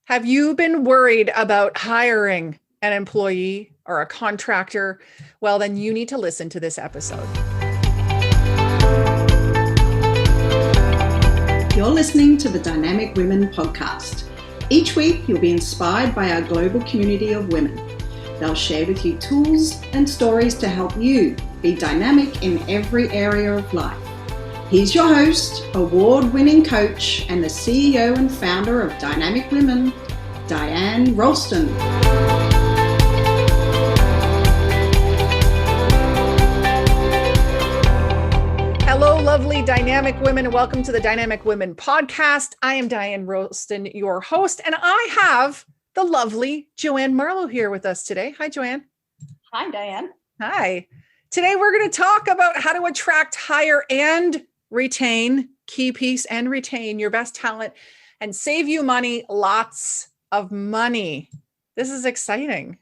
Have you been worried about hiring an employee or a contractor? Well, then you need to listen to this episode. You're listening to the Dynamic Women podcast. Each week, you'll be inspired by our global community of women. They'll share with you tools and stories to help you be dynamic in every area of life. Here's your host, award-winning coach, and the CEO and founder of Dynamic Women, JoAnne Marlow. Hello, lovely dynamic women, and welcome to the Dynamic Women podcast. I am JoAnne Marlow, your host, and I have the lovely JoAnne Marlow here with us today. Hi, JoAnne. Hi, Diane. Hi. Today, we're going to talk about how to attract, hire, and retain, key piece, and retain your best talent and save you money, lots of money. This is exciting.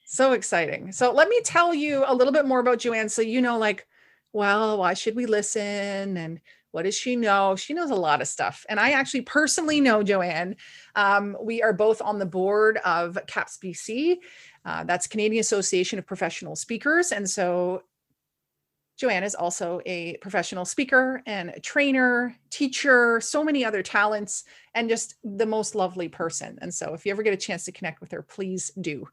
So exciting. So let me tell you a little bit more about JoAnne so you know, well, why should we listen? And what does she know? She knows a lot of stuff. And I actually personally know JoAnne. We are both on the board of CAPS BC. That's Canadian Association of Professional Speakers. And so JoAnne is also a professional speaker and a trainer, teacher, so many other talents, and just the most lovely person. And so if you ever get a chance to connect with her, please do.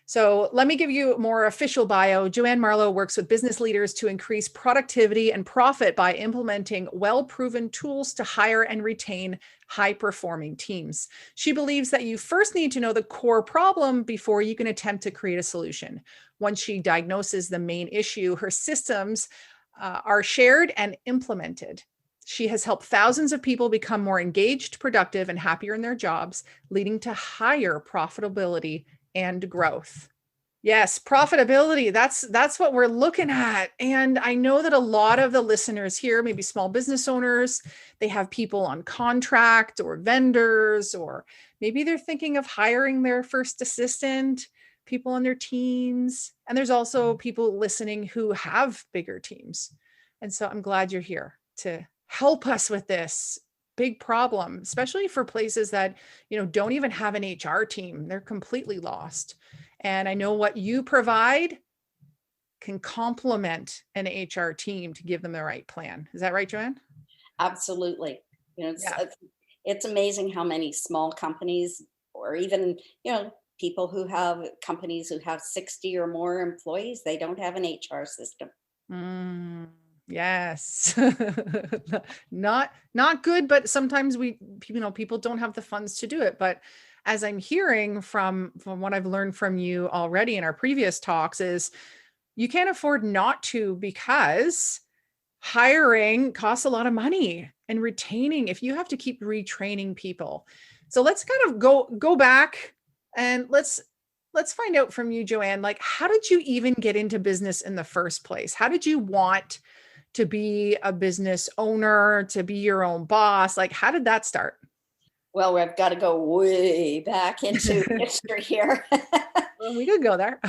So let me give you a more official bio. JoAnne Marlow works with business leaders to increase productivity and profit by implementing well-proven tools to hire and retain high-performing teams. She believes that you first need to know the core problem before you can attempt to create a solution. Once she diagnoses the main issue, her systems are shared and implemented. She has helped thousands of people become more engaged, productive, and happier in their jobs, leading to higher profitability and growth. Yes, profitability. That's what we're looking at. And I know that a lot of the listeners here, maybe small business owners, they have people on contract or vendors, or maybe they're thinking of hiring their first assistant, people on their teams. And there's also people listening who have bigger teams. And so I'm glad you're here to help us with this big problem, especially for places that, don't even have an HR team. They're completely lost. And I know what you provide can complement an HR team to give them the right plan. Is that right, JoAnne? Absolutely. It's amazing how many small companies, or even, people who have companies who have 60 or more employees, they don't have an HR system. Yes. Not good, but sometimes people don't have the funds to do it. But as I'm hearing from what I've learned from you already in our previous talks is you can't afford not to, because hiring costs a lot of money, and retaining, if you have to keep retraining people. So let's kind of go back and let's find out from you, JoAnne, how did you even get into business in the first place? How did you want to be a business owner, to be your own boss? How did that start? Well, we've got to go way back into history here. Well, we could go there.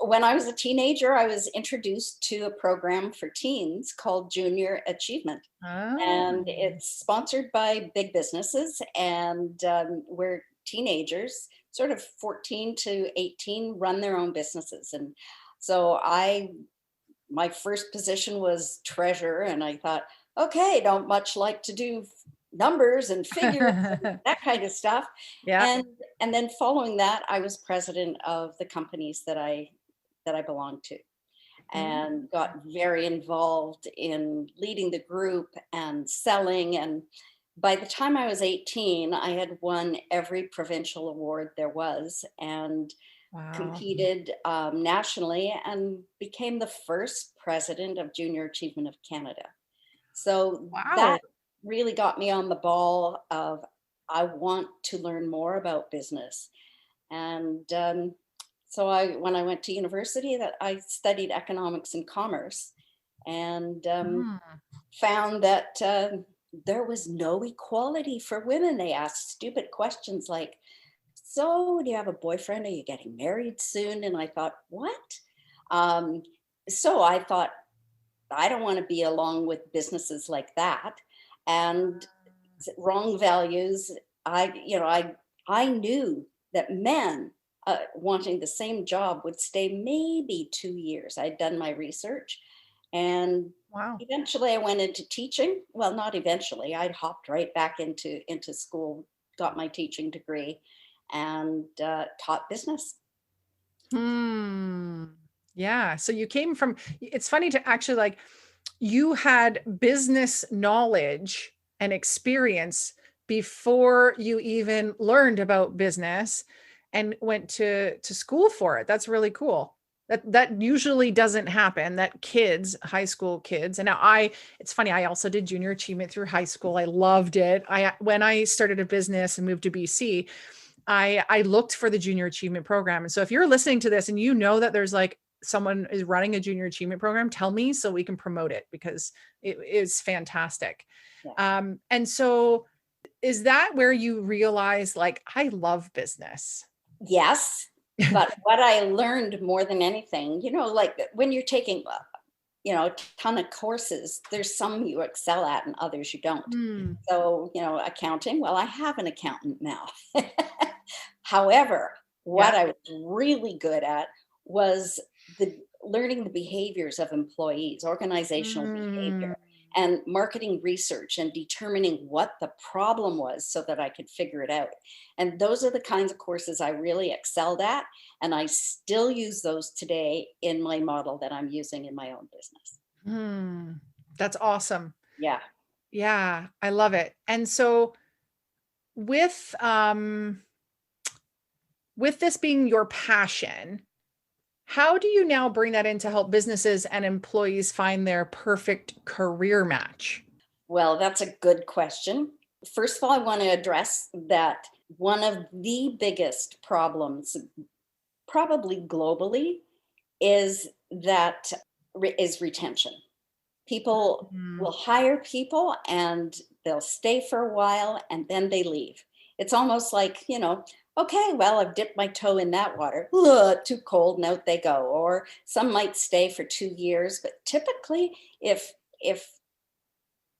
When I was a teenager, I was introduced to a program for teens called Junior Achievement. Oh. And it's sponsored by big businesses. And where teenagers, sort of 14 to 18, run their own businesses. And so my first position was treasurer, and I thought, okay, don't much like to do numbers and figures and that kind of stuff. Yeah. And then following that, I was president of the companies that I belonged to, and got very involved in leading the group and selling. And by the time I was 18, I had won every provincial award there was, and Wow. competed nationally, and became the first president of Junior Achievement of Canada. So that really got me on the ball of, I want to learn more about business. And so when I went to university, that I studied economics and commerce, and found that there was no equality for women. They asked stupid questions like, so do you have a boyfriend? Are you getting married soon? And I thought, what? So I thought, I don't want to be along with businesses like that. And wrong values. I knew that men wanting the same job would stay maybe 2 years. I'd done my research, and Wow. eventually I went into teaching. Well, not eventually. I'd hopped right back into school, got my teaching degree, and taught business. Yeah. So you came from, it's funny to actually like, you had business knowledge and experience before you even learned about business and went to school for it. That's really cool. That usually doesn't happen, that kids, high school kids. And now it's funny, I also did junior achievement through high school. I loved it. When I started a business and moved to BC, I looked for the junior achievement program. And so if you're listening to this and you know that there's like someone is running a junior achievement program, tell me so we can promote it, because it is fantastic. Yeah. And so is that where you realize like, I love business? Yes. But what I learned more than anything, like when you're taking, a ton of courses, there's some you excel at and others you don't. So, accounting, well, I have an accountant now. However, what I was really good at was learning the behaviors of employees, organizational behavior, and marketing research, and determining what the problem was so that I could figure it out. And those are the kinds of courses I really excelled at. And I still use those today in my model that I'm using in my own business. That's awesome. Yeah. Yeah, I love it. And so with this being your passion, how do you now bring that in to help businesses and employees find their perfect career match? Well, that's a good question. First of all, I want to address that one of the biggest problems, probably globally, is retention. People will hire people and they'll stay for a while and then they leave. It's almost like, okay, well, I've dipped my toe in that water. Ugh, too cold, and out they go. Or some might stay for 2 years. But typically, if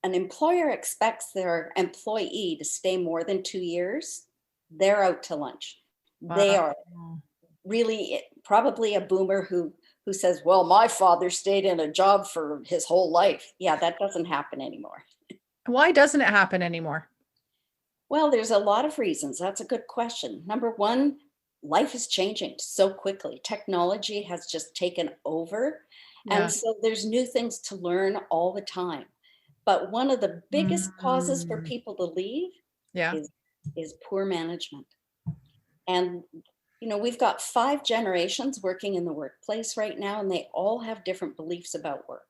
an employer expects their employee to stay more than 2 years, they're out to lunch. Wow. They are really probably a boomer who says, well, my father stayed in a job for his whole life. Yeah, that doesn't happen anymore. Why doesn't it happen anymore? Well, there's a lot of reasons. That's a good question. Number one, life is changing so quickly. Technology has just taken over. Yeah. And so there's new things to learn all the time. But one of the biggest causes for people to leave is poor management. And, we've got 5 generations working in the workplace right now, and they all have different beliefs about work.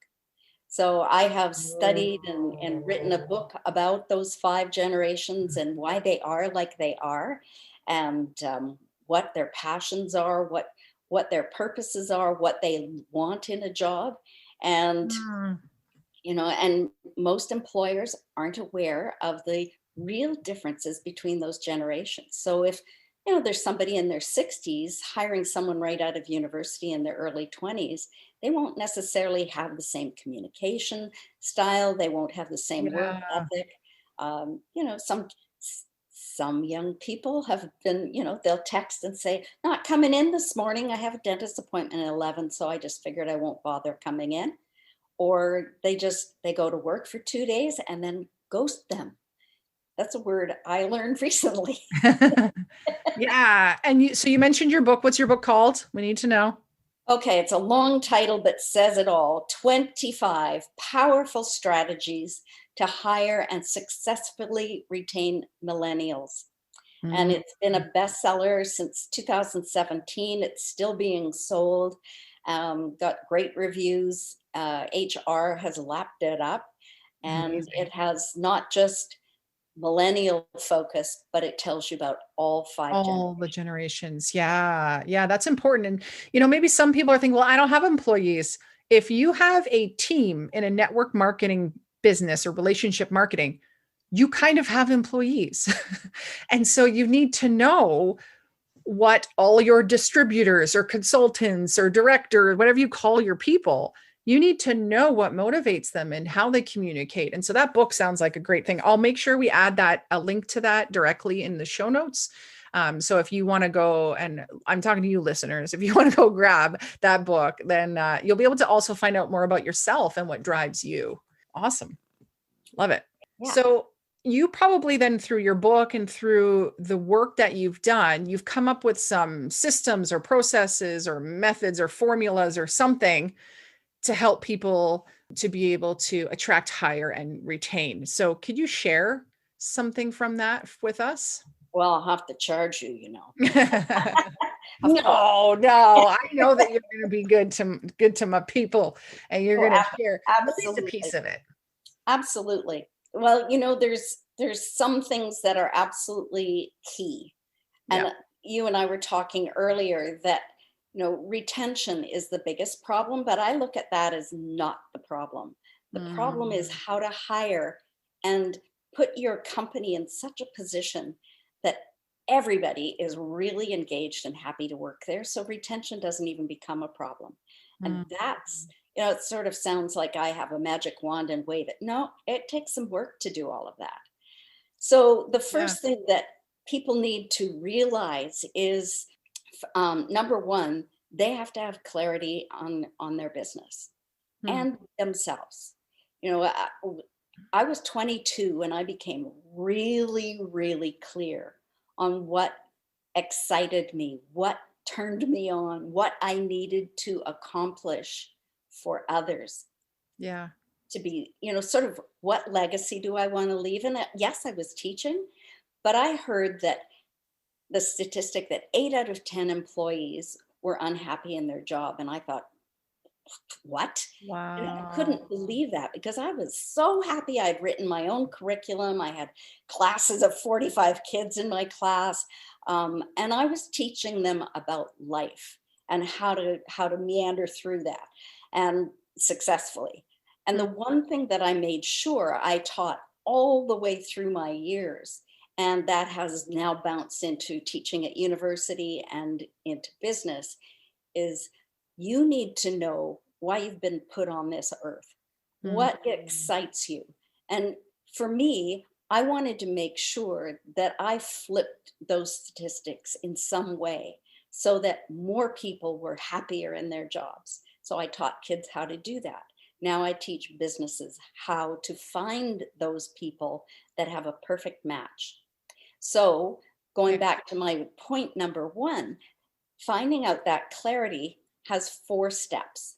So I have studied and written a book about those 5 generations and why they are like they are, and what their passions are, what their purposes are, what they want in a job. And, and most employers aren't aware of the real differences between those generations. So if, there's somebody in their 60s hiring someone right out of university in their early 20s, they won't necessarily have the same communication style. They won't have the same work ethic. Some young people have been, they'll text and say, not coming in this morning. I have a dentist appointment at 11, so I just figured I won't bother coming in. Or they go to work for 2 days and then ghost them. That's a word I learned recently. Yeah. And so you mentioned your book. What's your book called? We need to know. Okay, it's a long title, but says it all. 25 powerful strategies to hire and successfully retain millennials. And it's been a bestseller since 2017. It's still being sold. Got great reviews. HR has lapped it up. And Amazing. It has not just millennial focus, but it tells you about all the generations. Yeah. That's important. And, maybe some people are thinking, well, I don't have employees. If you have a team in a network marketing business or relationship marketing, you kind of have employees. And so you need to know what all your distributors or consultants or director, whatever you call your people, You need to know what motivates them and how they communicate. And so that book sounds like a great thing. I'll make sure we add a link to that directly in the show notes. So if you want to go, and I'm talking to you listeners, if you want to go grab that book, then you'll be able to also find out more about yourself and what drives you. Awesome. Love it. Yeah. So you probably then, through your book and through the work that you've done, you've come up with some systems or processes or methods or formulas or something to help people to be able to attract, hire, and retain. So could you share something from that with us? Well, I'll have to charge you, you know. No, I know that you're going to be good to my people, and you're going to share at least a piece of it. Absolutely. Well, you know, there's some things that are absolutely key. And you and I were talking earlier that, you know, retention is the biggest problem, but I look at that as not the problem. The problem is how to hire and put your company in such a position that everybody is really engaged and happy to work there. So retention doesn't even become a problem. And that's, you know, it sort of sounds like I have a magic wand and wave it. No, it takes some work to do all of that. So the first thing that people need to realize is, number one, they have to have clarity on their business and themselves. You know, I was 22 and I became really, really clear on what excited me, what turned me on, what I needed to accomplish for others. Yeah. To be, you know, sort of what legacy do I want to leave? And yes, I was teaching, but I heard that the statistic that 8 out of 10 employees were unhappy in their job. And I thought, what? Wow. And I couldn't believe that because I was so happy. I'd written my own curriculum. I had classes of 45 kids in my class. And I was teaching them about life and how to meander through that and successfully. And the one thing that I made sure I taught all the way through my years, and that has now bounced into teaching at university and into business, is you need to know why you've been put on this earth. What excites you? And for me, I wanted to make sure that I flipped those statistics in some way so that more people were happier in their jobs. So I taught kids how to do that. Now I teach businesses how to find those people that have a perfect match. So going back to my point number one, finding out that clarity has 4 steps.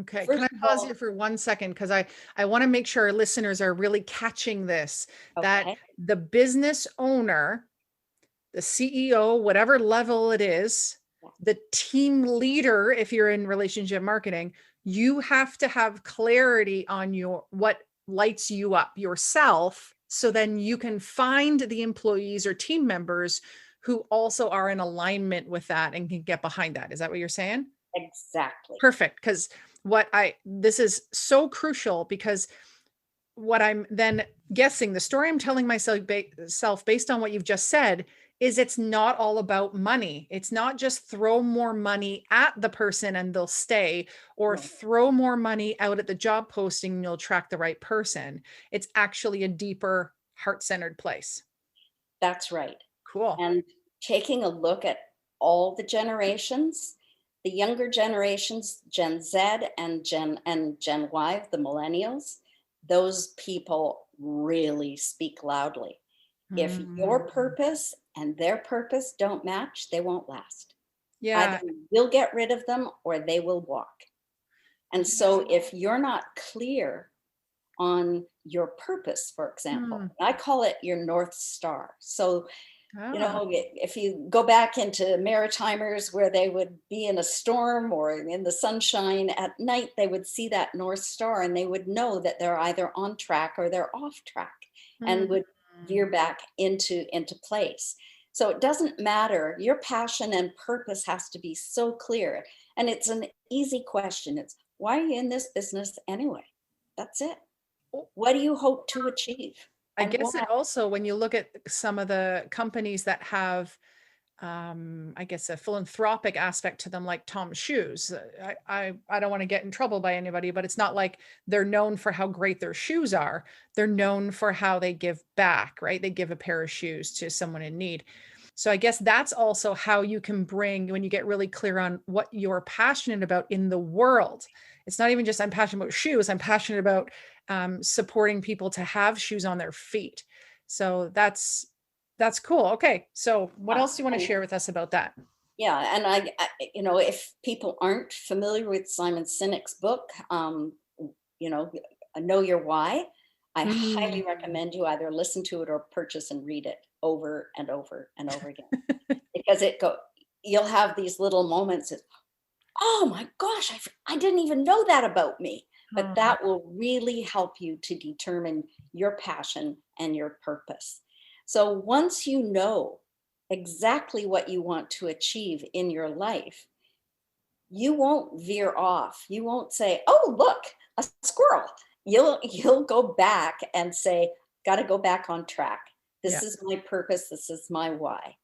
Okay. Can I pause you for 1 second? Because I want to make sure our listeners are really catching this, that the business owner, the CEO, whatever level it is, the team leader, if you're in relationship marketing, you have to have clarity on what lights you up yourself. So then you can find the employees or team members who also are in alignment with that and can get behind that. Is that what you're saying? Exactly. Perfect. Because this is so crucial, because what I'm then guessing, the story I'm telling myself based on what you've just said, is it's not all about money. It's not just throw more money at the person and they'll stay, or throw more money out at the job posting and you'll attract the right person. It's actually a deeper, heart-centered place. That's right. Cool. And taking a look at all the generations, the younger generations, Gen Z and Gen Y, the millennials, those people really speak loudly. If your purpose and their purpose don't match, they won't last. Yeah. Either you'll get rid of them or they will walk. And so if you're not clear on your purpose, for example, I call it your North Star. So, you know, if you go back into Maritimers where they would be in a storm or in the sunshine at night, they would see that North Star and they would know that they're either on track or they're off track and would veer back into place. So it doesn't matter. Your passion and purpose has to be so clear. And it's an easy question. It's, why are you in this business anyway? That's it. What do you hope to achieve? I guess it also, when you look at some of the companies that have I guess a philanthropic aspect to them, like Tom's Shoes. I don't want to get in trouble by anybody, but it's not like they're known for how great their shoes are. They're known for how they give back, right? They give a pair of shoes to someone in need. So I guess that's also how you can bring, when you get really clear on what you're passionate about in the world. It's not even just I'm passionate about shoes. I'm passionate about supporting people to have shoes on their feet. So that's cool. Okay. So what else do you want to share with us about that? Yeah. And if people aren't familiar with Simon Sinek's book, Know Your Why, I highly recommend you either listen to it or purchase and read it over and over and over again. Because you'll have these little moments of, oh my gosh, I didn't even know that about me. But that will really help you to determine your passion and your purpose. So once you know exactly what you want to achieve in your life, you won't veer off. You won't say, oh, look, a squirrel. You'll go back and say, got to go back on track. This is my purpose. This is my why.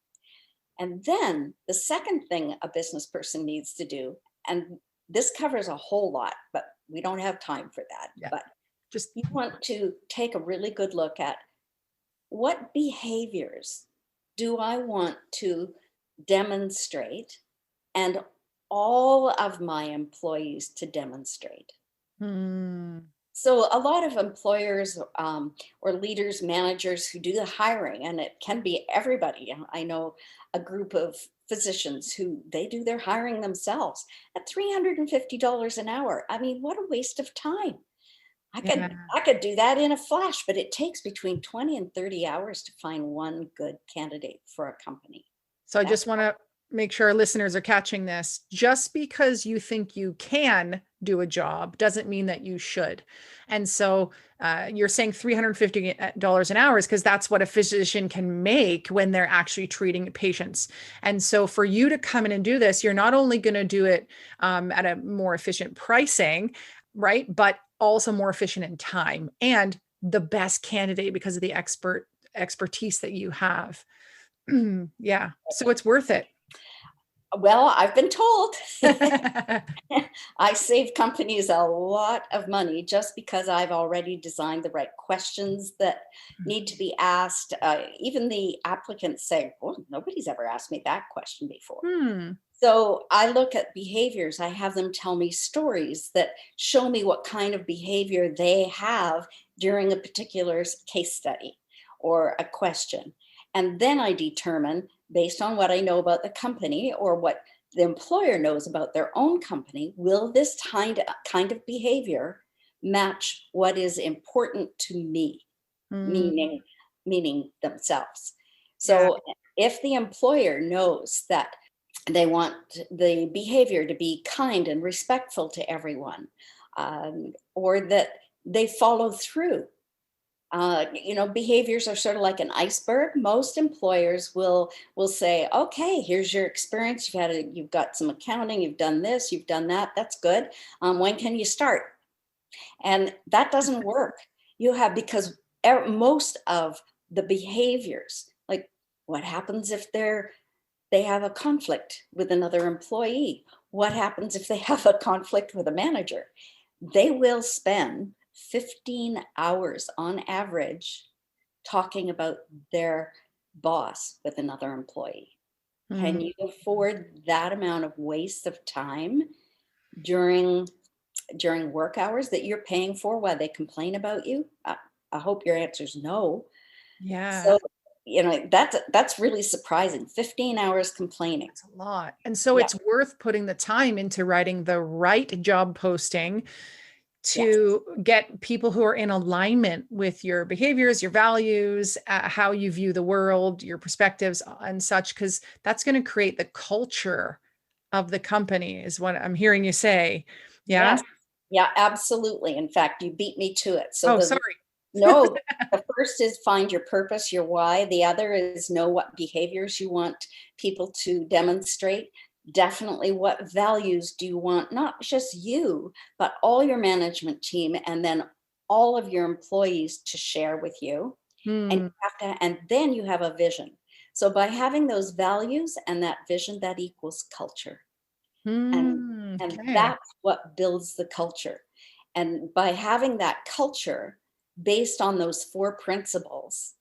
And then the second thing a business person needs to do, and this covers a whole lot, but we don't have time for that. Yeah. But just you want to take a really good look at what behaviors do I want to demonstrate and all of my employees to demonstrate. So a lot of employers or leaders, managers who do the hiring, and it can be everybody. I know a group of physicians who they do their hiring themselves at $350 an hour. I mean, what a waste of time. I could do that in a flash, but it takes between 20 and 30 hours to find one good candidate for a company. So I just want to make sure our listeners are catching this. Just because you think you can do a job doesn't mean that you should. And so you're saying $350 an hour is because that's what a physician can make when they're actually treating patients. And so for you to come in and do this, you're not only going to do it at a more efficient pricing, right? But also more efficient in time and the best candidate because of the expertise that you have. Yeah. So it's worth it. Well, I've been told. I save companies a lot of money just because I've already designed the right questions that need to be asked. Even the applicants say, well, nobody's ever asked me that question before. So I look at behaviors. I have them tell me stories that show me what kind of behavior they have during a particular case study or a question. And then I determine, based on what I know about the company or what the employer knows about their own company, will this kind of behavior match what is important to me, meaning themselves. So if the employer knows that they want the behavior to be kind and respectful to everyone, or that they follow through. Behaviors are sort of like an iceberg. Most employers will say, okay, here's your experience. You've got some accounting, you've done this, you've done that. That's good. When can you start? And that doesn't work. Because most of the behaviors, like what happens if they have a conflict with another employee? What happens if they have a conflict with a manager? They will spend 15 hours on average talking about their boss with another employee. Can you afford that amount of waste of time during work hours that you're paying for while they complain about you? I hope your answer is no. Yeah. So, that's really surprising. 15 hours complaining. That's a lot. And so it's worth putting the time into writing the right job posting to get people who are in alignment with your behaviors, your values, how you view the world, your perspectives and such, because that's going to create the culture of the company is what I'm hearing you say. Yeah. Yeah, absolutely. In fact, you beat me to it. So sorry. No, the first is find your purpose, your why. The other is know what behaviors you want people to demonstrate. Definitely what values do you want, not just you, but all your management team and then all of your employees to share with you. And then you have a vision. So by having those values and that vision, that equals culture. And Okay. that's what builds the culture. And by having that culture based on those 4 principles,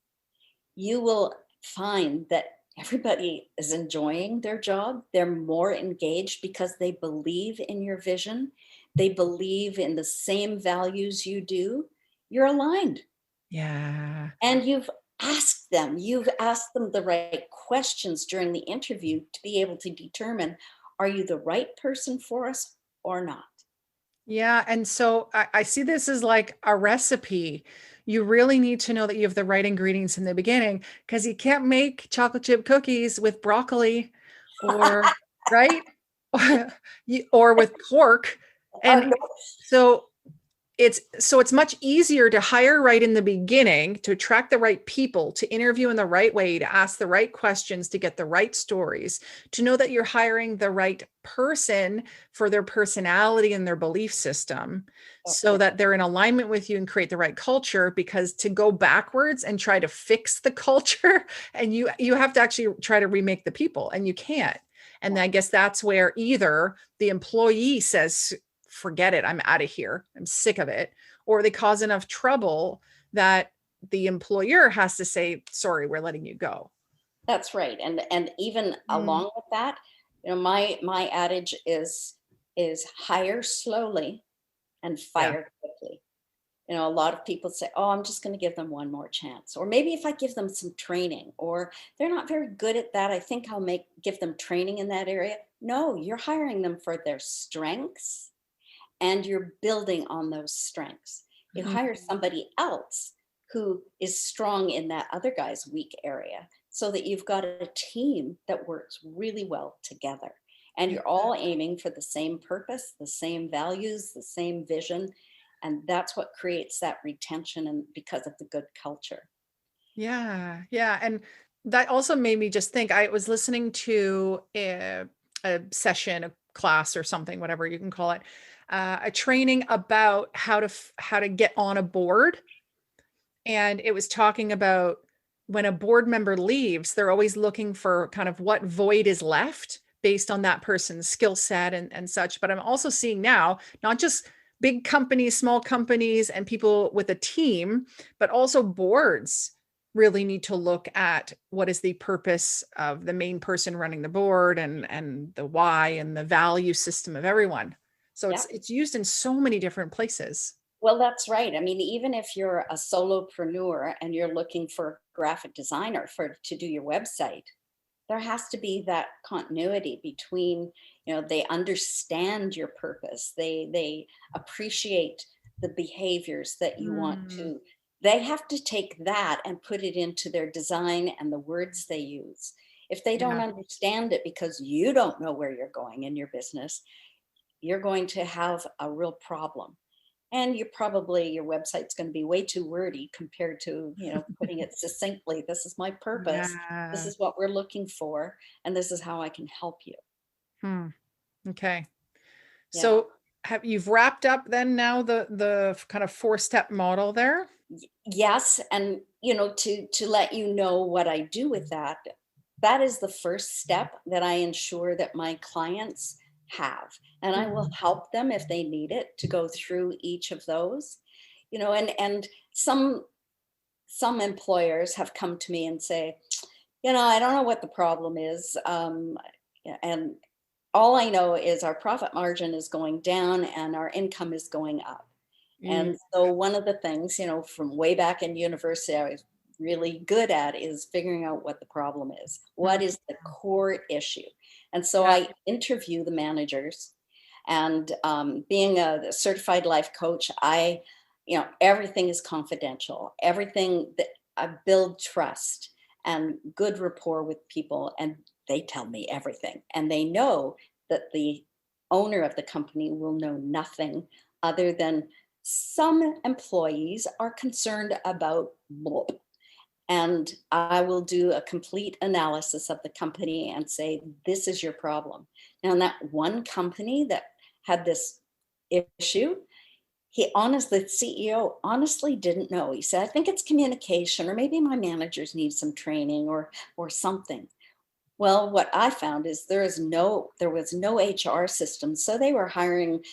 you will find that everybody is enjoying their job. They're more engaged because they believe in your vision. They believe in the same values you do. You're aligned. Yeah. And you've asked them the right questions during the interview to be able to determine, are you the right person for us or not? Yeah. And so I see this as like a recipe. You really need to know that you have the right ingredients in the beginning, because you can't make chocolate chip cookies with broccoli or, right? Or with pork. Uh, And so it's much easier to hire right in the beginning, to attract the right people, to interview in the right way, to ask the right questions, to get the right stories, to know that you're hiring the right person for their personality and their belief system, so that they're in alignment with you and create the right culture. Because to go backwards and try to fix the culture, and you have to actually try to remake the people, and you can't. And I guess that's where either the employee says, forget it, I'm out of here, I'm sick of it, or they cause enough trouble that the employer has to say, sorry, we're letting you go. That's right. And even along with that, my adage is hire slowly and Yeah. fire quickly. A lot of people say, oh, I'm just going to give them one more chance. Or maybe if I give them some training, or they're not very good at that, I think I'll give them training in that area. No, you're hiring them for their strengths, and you're building on those strengths. You hire somebody else who is strong in that other guy's weak area, so that you've got a team that works really well together. And you're all aiming for the same purpose, the same values, the same vision. And that's what creates that retention, and because of the good culture. Yeah. Yeah. And that also made me just think, I was listening to a session, a class or something, whatever you can call it, a training about how to get on a board. And it was talking about, when a board member leaves, they're always looking for kind of what void is left based on that person's skill set and such. But I'm also seeing now, not just big companies, small companies, and people with a team, but also boards really need to look at what is the purpose of the main person running the board, and the why and the value system of everyone. So Yeah. it's used in so many different places. Well, that's right. I mean, even if you're a solopreneur and you're looking for a graphic designer to do your website, there has to be that continuity between, they understand your purpose. They appreciate the behaviors that you want Mm, to. They have to take that and put it into their design and the words they use. If they don't yeah. understand it because you don't know where you're going in your business, you're going to have a real problem. And your website's going to be way too wordy compared to, putting it succinctly. This is my purpose. This Yeah. is what we're looking for. And this is how I can help you. Hmm. Okay. Yeah. So you've wrapped up then now the kind of 4-step model there? Yes. And, to let you know what I do with that, that is the first step that I ensure that my clients have. And I will help them if they need it to go through each of those, and some employers have come to me and say, I don't know what the problem is. And all I know is our profit margin is going down and our income is going up. Mm, And so one of the things, from way back in university, I was really good at is figuring out what the problem is. What is the core issue? And so yeah. I interview the managers. And being a certified life coach, everything is confidential. Everything that I build trust and good rapport with people, and they tell me everything. And they know that the owner of the company will know nothing other than some employees are concerned about blah. And I will do a complete analysis of the company and say, this is your problem. Now, in that one company that had this issue, the CEO honestly didn't know. He said, I think it's communication, or maybe my managers need some training or something. Well, what I found is there was no HR system. So they were hiring,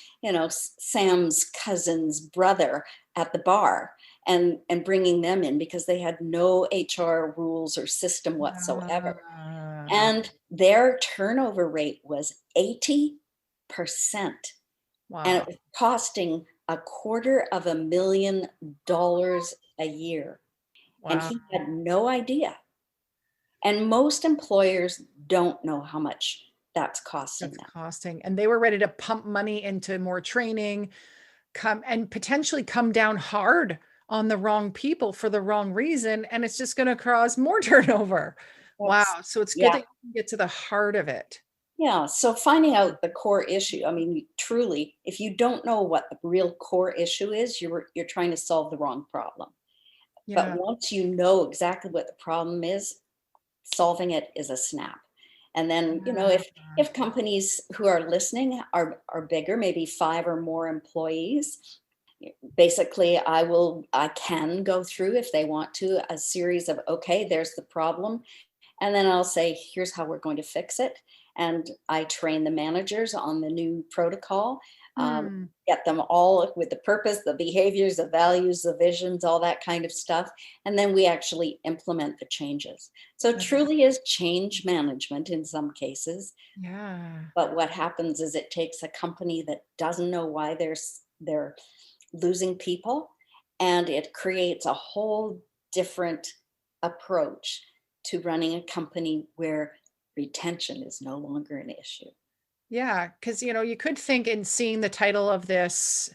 Sam's cousin's brother at the bar and bringing them in because they had no HR rules or system whatsoever. And their turnover rate was 80%. Wow. And it was costing $250,000 a year. Wow. And he had no idea. And most employers don't know how much that's costing them. And they were ready to pump money into more training, potentially come down hard on the wrong people for the wrong reason. And it's just going to cause more turnover. Wow. So it's good that you can get to the heart of it. Yeah. So finding out the core issue, I mean, truly, if you don't know what the real core issue is, you're trying to solve the wrong problem. Yeah. But once you know exactly what the problem is, solving it is a snap. And then, if companies who are listening are bigger, maybe 5 or more employees, basically I can go through, if they want to, a series of, okay, there's the problem. And then I'll say, here's how we're going to fix it. And I train the managers on the new protocol, get them all with the purpose, the behaviors, the values, the visions, all that kind of stuff. And then we actually implement the changes. So it truly is change management in some cases. Yeah. But what happens is it takes a company that doesn't know why they're losing people, and it creates a whole different approach to running a company where retention is no longer an issue. Yeah, because you could think, in seeing the title of this,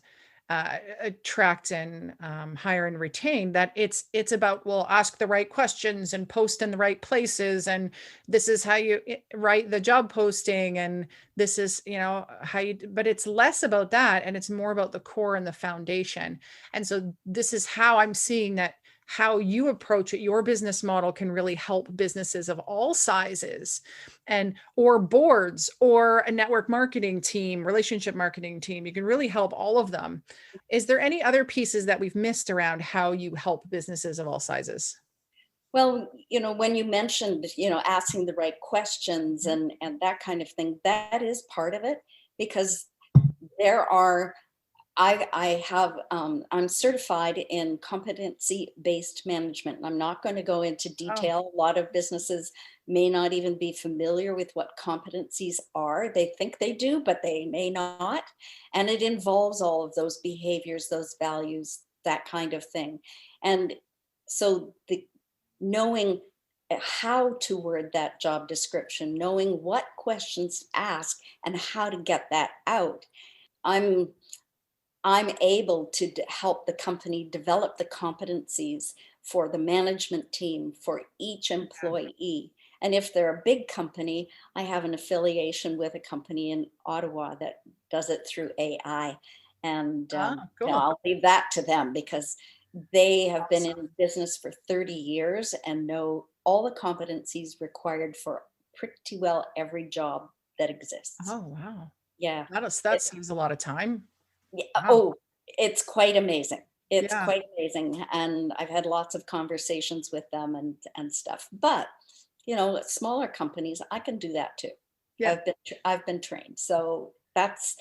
attract and hire and retain, that it's about, well, ask the right questions and post in the right places, and this is how you write the job posting, and this is how you. But it's less about that, and it's more about the core and the foundation. And so this is how I'm seeing that. How you approach it, your business model can really help businesses of all sizes, or boards, or a network marketing team, relationship marketing team. You can really help all of them. Is there any other pieces that we've missed around how you help businesses of all sizes? Well, when you mentioned, asking the right questions and that kind of thing, that is part of it, because I'm certified in competency-based management, and I'm not going to go into detail. A lot of businesses may not even be familiar with what competencies are. They think they do, but they may not. And it involves all of those behaviors, those values, that kind of thing. And so knowing how to word that job description, knowing what questions to ask and how to get that out, I'm able to help the company develop the competencies for the management team, for each employee. And if they're a big company, I have an affiliation with a company in Ottawa that does it through AI. And cool. I'll leave that to them, because they have been in business for 30 years and know all the competencies required for pretty well every job that exists. Oh, wow. Yeah. That saves a lot of time. Yeah. Wow. Oh, it's quite amazing. It's quite amazing. And I've had lots of conversations with them and stuff. But, smaller companies, I can do that too. Yeah. I've been trained. So that's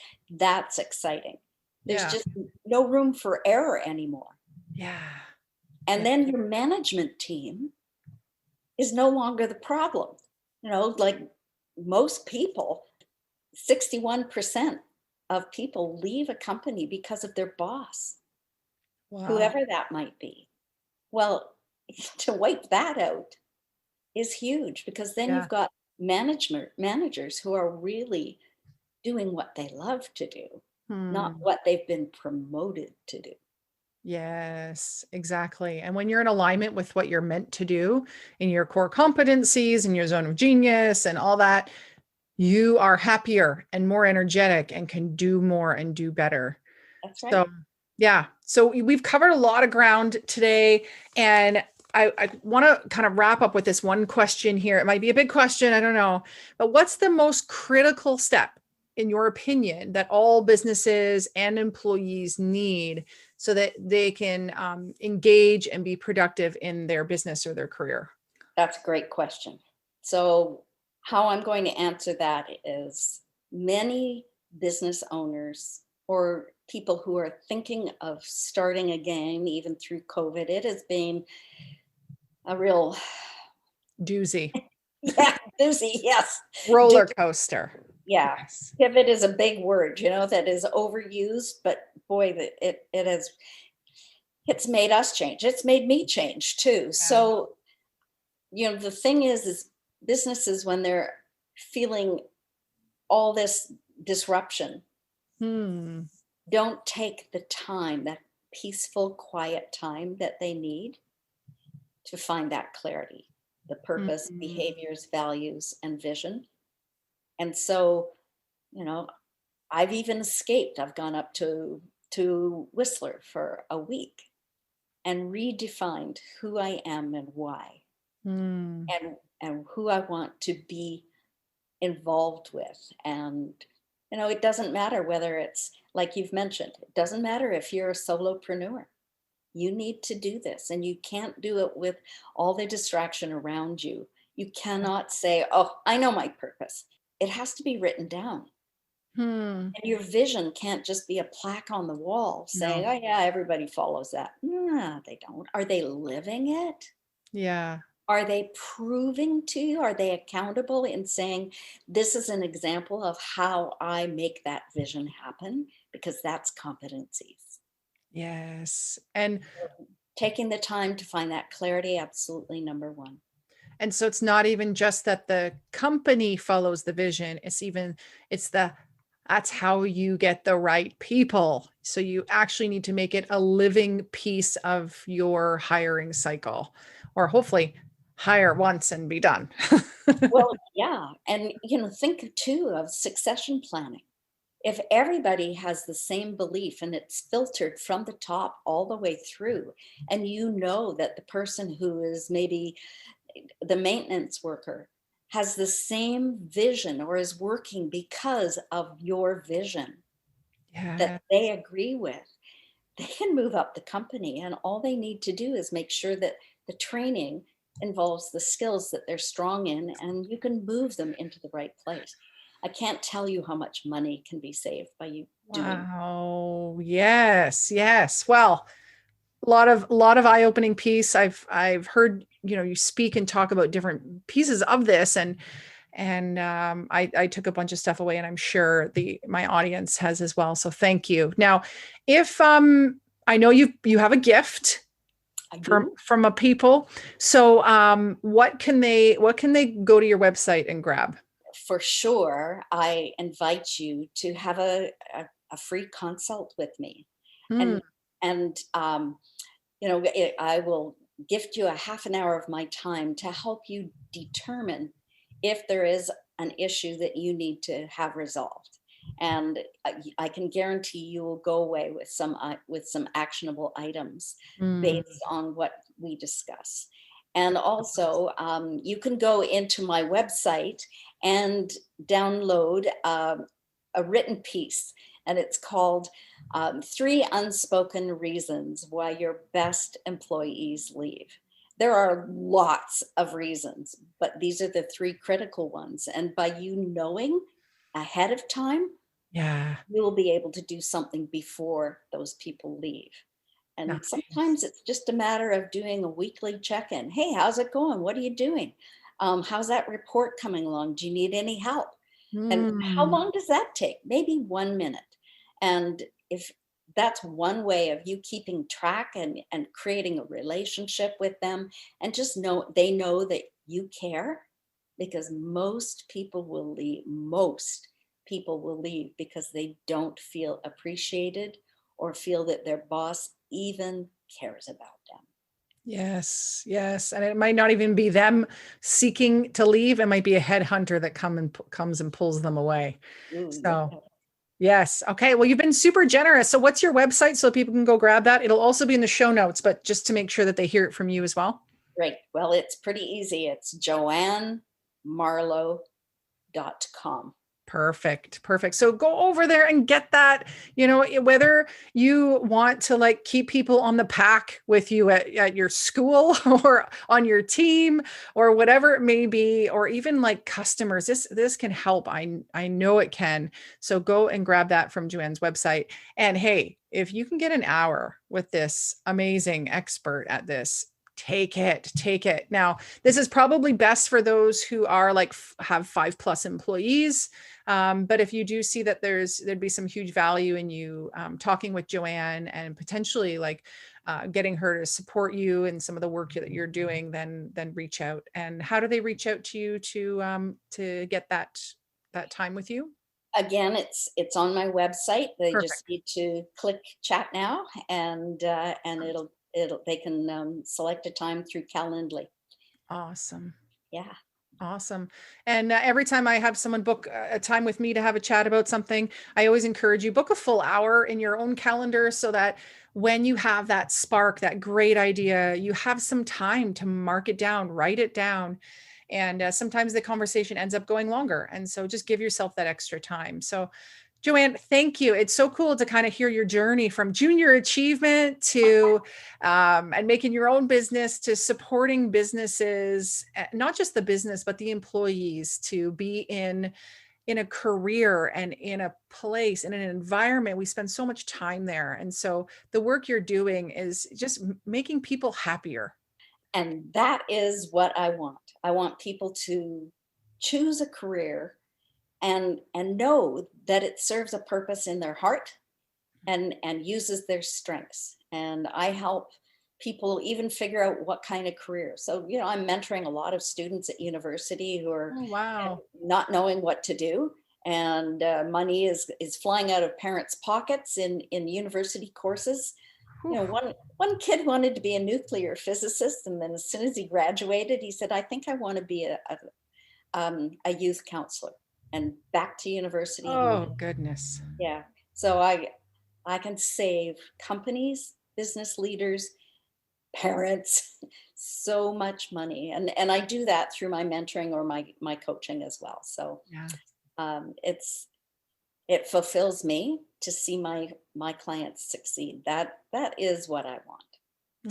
exciting. There's just no room for error anymore. Yeah. And then your management team is no longer the problem. Like most people, 61% of people leave a company because of their boss, whoever that might be. Well, to wipe that out is huge, because then you've got managers who are really doing what they love to do, not what they've been promoted to do. Yes, exactly. And when you're in alignment with what you're meant to do in your core competencies and your zone of genius and all that, you are happier and more energetic and can do more and do better. That's right. So, yeah. So we've covered a lot of ground today, and I want to kind of wrap up with this one question here. It might be a big question, I don't know, but what's the most critical step in your opinion, that all businesses and employees need so that they can engage and be productive in their business or their career? That's a great question. So how I'm going to answer that is, many business owners or people who are thinking of starting again, even through COVID, it has been a real Doozy. yeah, doozy, yes. Roller coaster. Yeah. Yes. Pivot is a big word, that is overused, but boy, it's made us change. It's made me change too. Yeah. So, the thing is businesses, when they're feeling all this disruption, don't take the time, that peaceful, quiet time that they need to find that clarity, the purpose, behaviors, values, and vision. And so, I've even escaped. I've gone up to Whistler for a week and redefined who I am and why, and who I want to be involved with. And it doesn't matter whether it's, like you've mentioned, it doesn't matter if you're a solopreneur. You need to do this, and you can't do it with all the distraction around you. You cannot say, oh, I know my purpose. It has to be written down. And your vision can't just be a plaque on the wall saying, oh yeah, everybody follows that. No, they don't. Are they living it? Yeah. Are they proving to you? Are they accountable in saying, this is an example of how I make that vision happen? Because that's competencies. Yes. And taking the time to find that clarity, absolutely number one. And so it's not even just that the company follows the vision. That's how you get the right people. So you actually need to make it a living piece of your hiring cycle, or hopefully hire once and be done. Well, yeah. And, think too of succession planning. If everybody has the same belief and it's filtered from the top all the way through, and that the person who is maybe the maintenance worker has the same vision or is working because of your vision that they agree with, they can move up the company. And all they need to do is make sure that the training involves the skills that they're strong in, and you can move them into the right place. I can't tell you how much money can be saved by you doing. Wow. Yes. Yes. Well, a lot of eye-opening piece. I've heard, you speak and talk about different pieces of this, and I took a bunch of stuff away, and I'm sure my audience has as well. So thank you. Now, if I know you have a gift from a people. So what can they go to your website and grab? For sure, I invite you to have a free consult with me, and I will gift you a half an hour of my time to help you determine if there is an issue that you need to have resolved. And I can guarantee you will go away with some actionable items based on what we discuss. And also, you can go into my website and download a written piece, and it's called 3 Unspoken Reasons Why Your Best Employees Leave. There are lots of reasons, but these are the 3 critical ones. And by you knowing ahead of time, you will be able to do something before those people leave. And sometimes it's just a matter of doing a weekly check-in. Hey, how's it going? What are you doing? How's that report coming along? Do you need any help? And how long does that take? Maybe 1 minute. And if that's one way of you keeping track and creating a relationship with them, and just they know that you care, because most people will leave because they don't feel appreciated or feel that their boss even cares about them. Yes, yes. And it might not even be them seeking to leave. It might be a headhunter that comes and pulls them away. Ooh, so yes. Okay. Well, you've been super generous. So what's your website so people can go grab that? It'll also be in the show notes, but just to make sure that they hear it from you as well. Great. Well, it's pretty easy. It's JoAnneMarlow.com. Perfect. Perfect. So go over there and get that, whether you want to like keep people on the pack with you at your school or on your team or whatever it may be, or even like customers, this can help. I know it can. So go and grab that from JoAnne's website. And hey, if you can get an hour with this amazing expert at this, take it. Now, this is probably best for those who are like have 5+ employees. But if you do see that there'd be some huge value in you talking with JoAnne and potentially like getting her to support you in some of the work that you're doing, then reach out. And how do they reach out to you to get that time with you? Again, it's on my website. They Perfect. just need to click chat now, and they can select a time through Calendly. Awesome. Yeah. Awesome. And every time I have someone book a time with me to have a chat about something, I always encourage you book a full hour in your own calendar so that when you have that spark, that great idea, you have some time to mark it down, write it down. And sometimes the conversation ends up going longer. And so just give yourself that extra time. So JoAnne, thank you. It's so cool to kind of hear your journey from junior achievement to and making your own business to supporting businesses, not just the business, but the employees to be in a career and in a place, in an environment. We spend so much time there. And so the work you're doing is just making people happier. And that is what I want. I want people to choose a career and know that it serves a purpose in their heart and uses their strengths. And I help people even figure out what kind of career. So, I'm mentoring a lot of students at university who are not knowing what to do. And money is flying out of parents' pockets in university courses. One kid wanted to be a nuclear physicist. And then as soon as he graduated, he said, I think I want to be a youth counselor. And back to university. Oh, goodness. Yeah. So I can save companies, business leaders, parents so much money. And I do that through my mentoring or my coaching as well. So it fulfills me to see my clients succeed. That is what I want.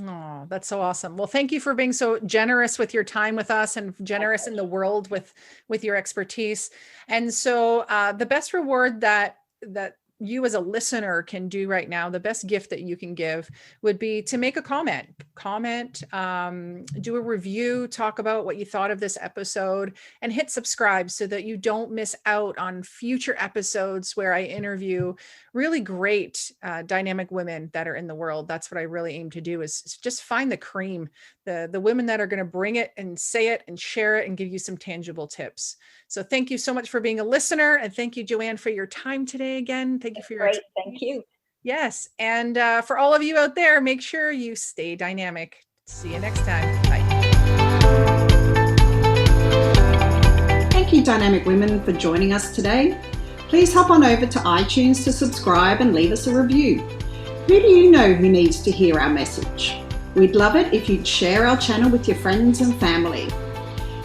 Oh, that's so awesome. Well, thank you for being so generous with your time with us and generous in the world with your expertise. And so the best reward that you as a listener can do right now, the best gift that you can give would be to make a comment, do a review, talk about what you thought of this episode, and hit subscribe so that you don't miss out on future episodes where I interview really great dynamic women that are in the world. That's what I really aim to do is just find the cream, the women that are going to bring it and say it and share it and give you some tangible tips. So thank you so much for being a listener. And thank you, JoAnne, for your time today again. Thank you for your Great. Thank you. Yes. And for all of you out there, make sure you stay dynamic. See you next time. Bye. Thank you, Dynamic Women, for joining us today. Please hop on over to iTunes to subscribe and leave us a review. Who do you know who needs to hear our message? We'd love it if you'd share our channel with your friends and family.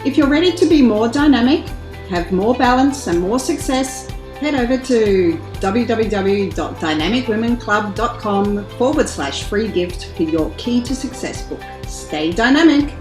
If you're ready to be more dynamic, have more balance and more success, head over to www.dynamicwomenclub.com/free gift for your Key to Success book. Stay dynamic.